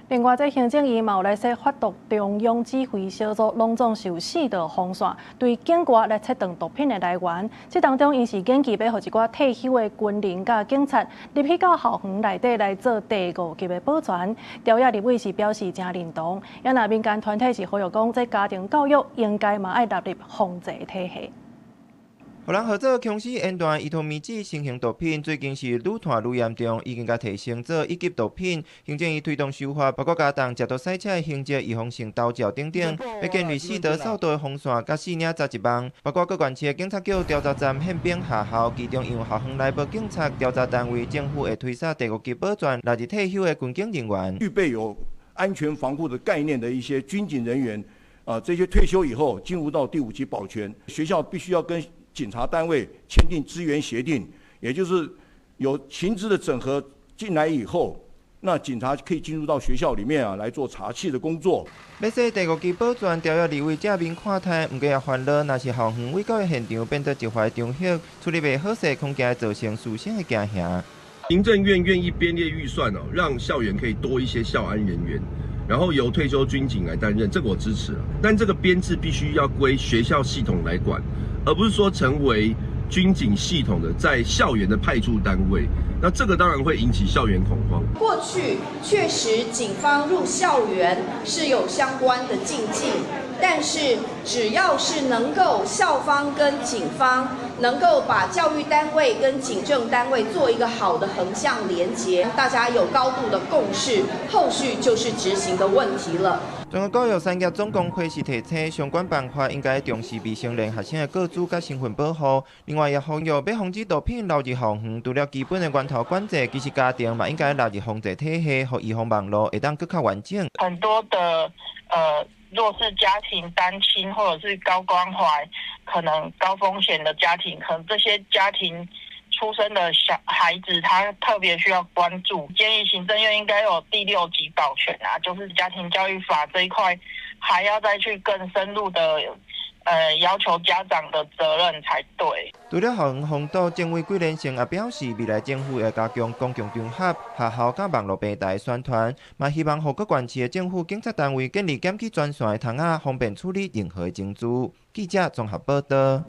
另外，這行政院嘛有來說發動中央指揮小組，攏總是有4道防線，對警官來測斷毒品的來源。這當中，因是建議要予一寡退休的軍人甲警察入去到校園內底來做第5級的保全。朝野立委是表示真認同，也那民間團體是呼籲講，這家庭教育應該嘛愛納入防治體系。予人合作強勢演斷，伊通米脂新型毒品最近是愈傳愈嚴重，已經甲提升做1級毒品。行政院推動修法，包括加重食毒洗車的刑責、預防性盜照等等，要建立4道掃毒的防線，甲4領查1網。包括各縣市的警察局、調查站、憲兵學校，其中因為校園內無警察調查單位，政府會推撒第5級保全，乃至退休的軍警人員。具備有安全防護的概念的一些軍警人員，這些退休以後進入到第5級保全，學校必須要跟警察單位簽訂資源協定，也就是有情資的整合進來以後，那警察可以進入到學校裡面來做查緝的工作。要說第5級保全，朝野立委正面看待，不過也煩惱，若是校園為教育現場變得一懷中血，處理袂好勢，恐驚會造成師生的驚嚇。行政院願意編列預算讓校園可以多一些校安人員，然後由退休軍警來擔任，這個我支持。但這個編制必須要歸學校系統來管，而不是說成為軍警系統的在校園的派駐單位，那這個當然會引起校園恐慌。過去確實警方入校園是有相關的禁忌，但是只要是能夠校方跟警方能夠把教育單位跟警政單位做一個好的橫向連結，大家有高度的共識，後續就是執行的問題了。中央教育產業總工會是提醒，相關辦法應該重視未成年學生的個資甲身份保護。另外，也呼籲要防止毒品流入校園，除了基本的源頭管制，其實家庭嘛應該納入防治體系，和預防網絡會當更加完整。很多的弱勢家庭、單親或者是高關懷、可能高風險的家庭，可能這些家庭出生的小孩子，他特別需要關注。建議行政院應該有第6級保全啊，就是家庭教育法這一塊，還要再去更深入的要求家長的責任才對。除了校園防堵，政委桂連成也表示，未來政府會加強公共場合、學校甲網絡平台宣傳，嘛希望各縣市的政府警察單位建立檢舉專線的窗仔，方便處理任何的證據。記者綜合報道。